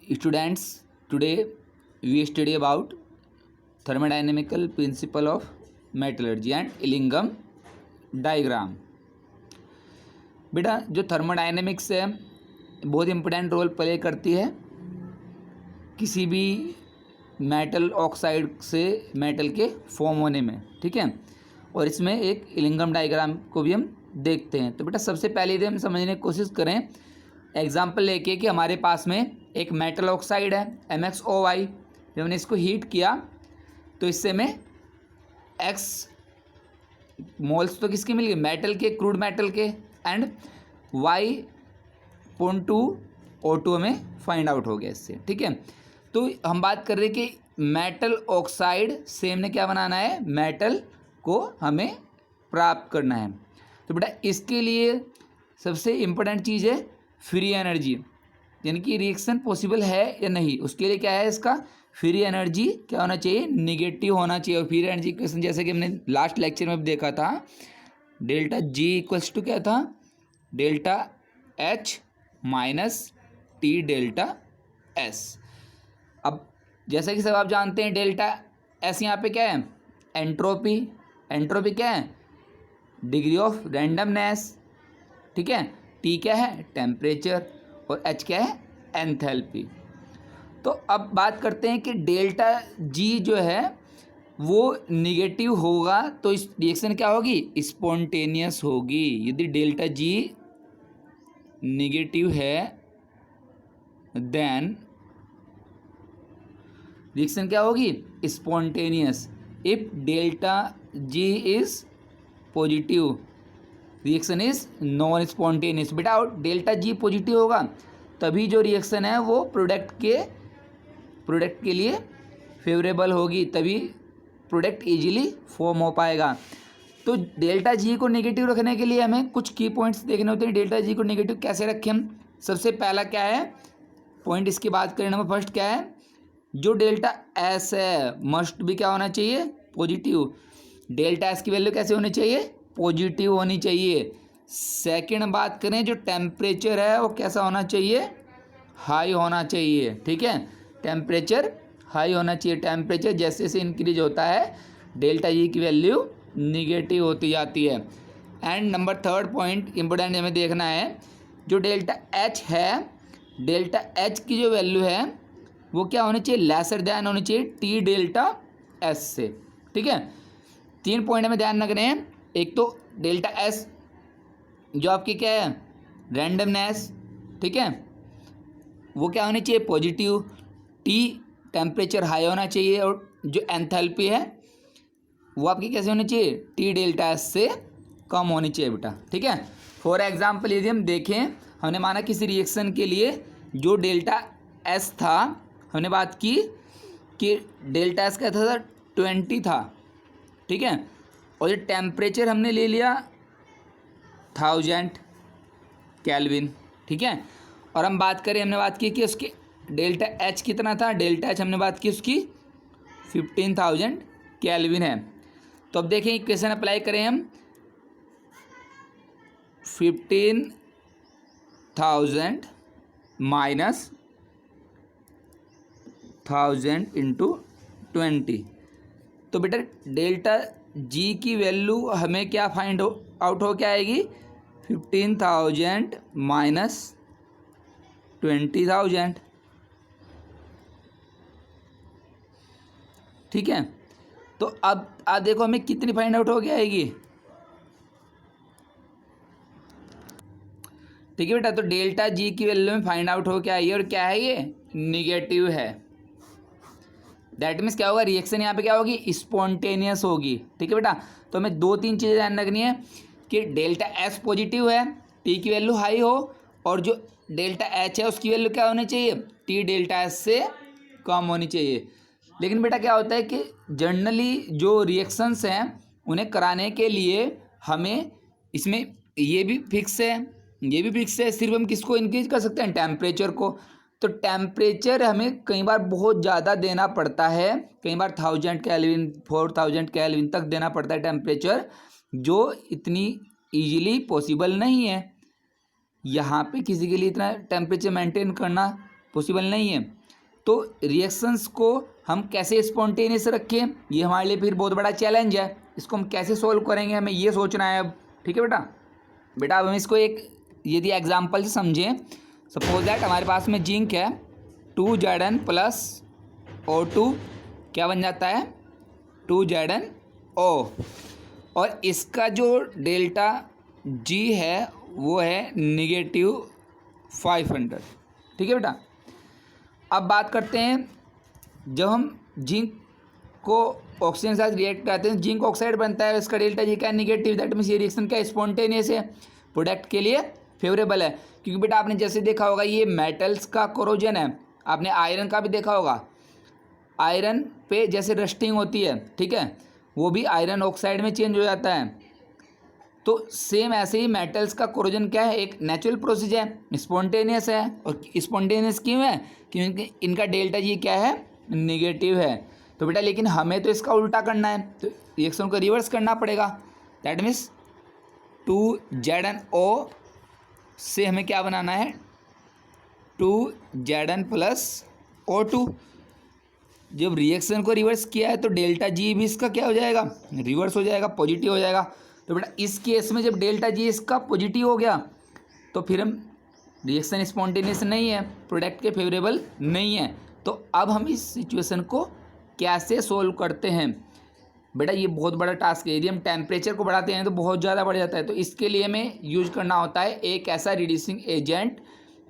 Students, today we study about thermodynamical principle of metallurgy and Illingham diagram. बेटा जो thermodynamics है बहुत important role play करती है किसी भी मेटल ऑक्साइड से मेटल के फॉर्म होने में, ठीक है। और इसमें एक इलिंगम डायग्राम को भी हम देखते हैं। तो बेटा सबसे पहले यदि हम समझने की कोशिश करें एग्जाम्पल लेके कि हमारे पास में एक मेटल ऑक्साइड है MxOY, जब हमने इसको हीट किया तो इससे हमें X मोल्स तो किसके मिल गए, मेटल के, क्रूड मेटल के, एंड Y.2 O2 हमें फाइंड आउट हो गया इससे, ठीक है। तो हम बात कर रहे हैं कि मेटल ऑक्साइड से हमने क्या बनाना है, मेटल को हमें प्राप्त करना है। तो बेटा इसके लिए सबसे इम्पोर्टेंट चीज़ है फ्री एनर्जी, यानी कि रिएक्शन पॉसिबल है या नहीं, उसके लिए क्या है, इसका फ्री एनर्जी क्या होना चाहिए, निगेटिव होना चाहिए। और फ्री एनर्जी क्वेश्चन जैसे कि हमने लास्ट लेक्चर में भी देखा था, डेल्टा जी इक्वल्स टू क्या था, delta H minus T delta S. अब जैसा कि सब आप जानते हैं डेल्टा एस यहाँ पे क्या है, एंट्रोपी। एंट्रोपी क्या है, डिग्री ऑफ रैंडमनेस, ठीक है। टी क्या है, टेम्परेचर, और एच क्या है, एंथैल्पी। तो अब बात करते हैं कि डेल्टा जी जो है वो निगेटिव होगा तो इस रिएक्शन क्या होगी, स्पॉन्टेनियस होगी। यदि डेल्टा जी निगेटिव है देन रिएक्शन क्या होगी, spontaneous. If delta G is positive reaction is non spontaneous. बेटा डेल्टा जी पॉजिटिव होगा तभी जो रिएक्शन है वो प्रोडक्ट के लिए फेवरेबल होगी, तभी प्रोडक्ट इजीली फॉर्म हो पाएगा। तो डेल्टा जी को नेगेटिव रखने के लिए हमें कुछ की पॉइंट्स देखने होते हैं। डेल्टा जी को नेगेटिव कैसे रखें हम, सबसे पहला क्या है पॉइंट, इसकी बात करें नंबर फर्स्ट क्या है, जो डेल्टा एस है मस्ट भी क्या होना चाहिए, पॉजिटिव। डेल्टा एस की वैल्यू कैसे होनी चाहिए, पॉजिटिव होनी चाहिए। सेकंड बात करें जो टेम्परेचर है वो कैसा होना चाहिए, हाई होना चाहिए, ठीक है। टेम्परेचर हाई होना चाहिए। टेम्परेचर जैसे जैसे इंक्रीज होता है डेल्टा जी की वैल्यू निगेटिव होती जाती है। And number third point important हमें देखना है, जो डेल्टा एच है, डेल्टा एच की जो वैल्यू है वो क्या होनी चाहिए, लेसर दैन होनी चाहिए टी डेल्टा एस से, ठीक है। 3 पॉइंट हमें ध्यान रखने हैं। एक तो डेल्टा एस जो आपकी क्या है, रैंडमनेस, ठीक है, वो क्या होनी चाहिए, पॉजिटिव। टी टेम्परेचर हाई होना चाहिए, और जो एंथैल्पी है वो आपकी कैसे होनी चाहिए, टी डेल्टा एस से कम होनी चाहिए बेटा, ठीक है। फॉर एग्जांपल यदि हम देखें, हमने माना किसी रिएक्शन के लिए जो डेल्टा एस था, हमने बात की कि डेल्टा एस का था 20 था, ठीक है, और ये टेम्परेचर हमने ले लिया 1000 केल्विन, ठीक है। और हम बात करें, हमने बात की कि उसके डेल्टा एच कितना था, डेल्टा एच हमने बात की उसकी 15,000 केल्विन है। तो अब देखें इक्वेशन अप्लाई करें हम, 15,000 माइनस 1000 इंटू 20। तो बेटा डेल्टा जी की वैल्यू हमें क्या फाइंड आउट हो क्या आएगी, 15,000 माइनस 20,000, ठीक है। तो अब आप देखो हमें कितनी फाइंड आउट हो गया आएगी, ठीक है बेटा। तो डेल्टा जी की वैल्यू में फाइंड आउट हो क्या आई, और क्या है ये, निगेटिव है। दैट मीन्स क्या होगा, रिएक्शन यहाँ पे क्या होगी, स्पॉन्टेनियस होगी, ठीक है बेटा। तो हमें 2-3 चीज़ें ध्यान रखनी है कि डेल्टा एस पॉजिटिव है, टी की वैल्यू हाई हो, और जो डेल्टा एच है उसकी वैल्यू क्या होनी चाहिए, टी डेल्टा एस से कम होनी चाहिए। लेकिन बेटा क्या होता है कि जनरली जो रिएक्शंस हैं उन्हें कराने के लिए हमें इसमें ये भी फिक्स है, ये भी फिक्स है, सिर्फ हम किसको इंक्रीज कर सकते हैं, टेम्परेचर को। तो टेम्परेचर हमें कई बार बहुत ज़्यादा देना पड़ता है, कई बार 1000 केल्विन 4000 केल्विन तक देना पड़ता है टेम्परेचर, जो इतनी ईजिली पॉसिबल नहीं है। यहाँ पे किसी के लिए इतना टेम्परेचर मेंटेन करना पॉसिबल नहीं है। तो रिएक्शंस को हम कैसे स्पॉन्टेनियस रखें, ये हमारे लिए फिर बहुत बड़ा चैलेंज है। इसको हम कैसे सोल्व करेंगे, हमें ये सोचना है अब। ठीक है बेटा अब हम इसको एक यदि एग्जाम्पल से समझें। सपोज दैट हमारे पास में जिंक है, 2Zn प्लस O2 क्या बन जाता है, 2ZnO, और इसका जो डेल्टा G है वो है -500। ठीक है बेटा, अब बात करते हैं, जब हम जिंक को ऑक्सीजन के साथ रिएक्ट कराते हैं, जिंक ऑक्साइड बनता है, इसका डेल्टा जी क्या है, नेगेटिव। दैट मीन्स ये रिएक्शन क्या स्पॉन्टेनियस है, प्रोडक्ट के लिए फेवरेबल है। क्योंकि बेटा आपने जैसे देखा होगा ये मेटल्स का कोरोजन है, आपने आयरन का भी देखा होगा, आयरन पे जैसे रस्टिंग होती है, ठीक है, वो भी आयरन ऑक्साइड में चेंज हो जाता है। तो सेम ऐसे ही मेटल्स का कोरोजन क्या है, एक नेचुरल प्रोसेस है, स्पॉन्टेनियस है। और स्पॉन्टेनियस क्यों है, क्योंकि इनका डेल्टा जी क्या है, नेगेटिव है। तो बेटा लेकिन हमें तो इसका उल्टा करना है, तो रिएक्शन को रिवर्स करना पड़ेगा। दैट मीन्स 2ZnO से हमें क्या बनाना है, 2Zn प्लस O2। जब रिएक्शन को रिवर्स किया है तो डेल्टा जी भी इसका क्या हो जाएगा, रिवर्स हो जाएगा, पॉजिटिव हो जाएगा। तो बेटा इस केस में जब डेल्टा जी इसका पॉजिटिव हो गया तो फिर हम रिएक्शन स्पॉन्टेनियस नहीं है, प्रोडक्ट के फेवरेबल नहीं है। तो अब हम इस सिचुएशन को कैसे सोल्व करते हैं, बेटा ये बहुत बड़ा टास्क है। यदि हम टेम्परेचर को बढ़ाते हैं तो बहुत ज़्यादा बढ़ जाता है। तो इसके लिए हमें यूज करना होता है एक ऐसा रिड्यूसिंग एजेंट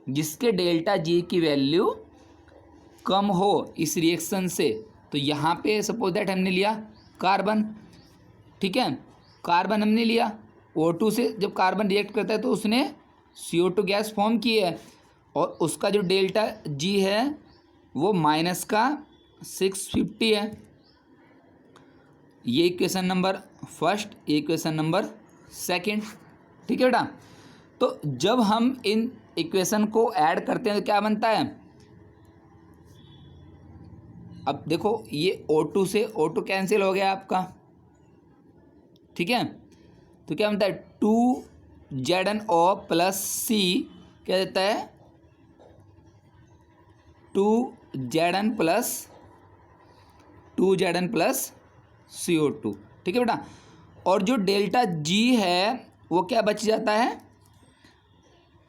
जिसके डेल्टा जी की वैल्यू कम हो इस रिएक्शन से। तो यहाँ पे सपोज दैट हमने लिया कार्बन, ठीक है, कार्बन हमने लिया, O2 से जब कार्बन रिएक्ट करता है तो उसने CO2 गैस फॉर्म की है, और उसका जो डेल्टा जी है वो -650 है। ये इक्वेशन नंबर फर्स्ट, ये इक्वेशन नंबर सेकंड। ठीक है बेटा, तो जब हम इन इक्वेशन को ऐड करते हैं तो क्या बनता है, अब देखो ये O2 से O2 कैंसिल हो गया आपका, ठीक है, तो क्या बनता है 2ZnO प्लस C क्या देता है, 2Zn प्लस CO2। ठीक है बेटा, और जो डेल्टा G है वो क्या बच जाता है,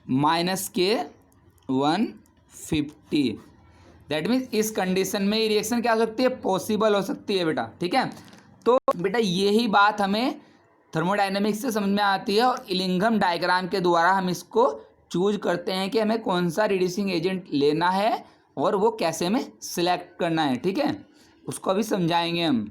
-150। दैट मीन्स इस कंडीशन में ये रिएक्शन क्या हो सकती है, पॉसिबल हो सकती है बेटा। ठीक है, तो बेटा यही बात हमें थर्मोडायनेमिक्स से समझ में आती है, और इलिंघम डायग्राम के द्वारा हम इसको चूज करते हैं कि हमें कौन सा रिड्यूसिंग एजेंट लेना है और वो कैसे हमें सिलेक्ट करना है। ठीक है, उसको अभी समझाएंगे हम।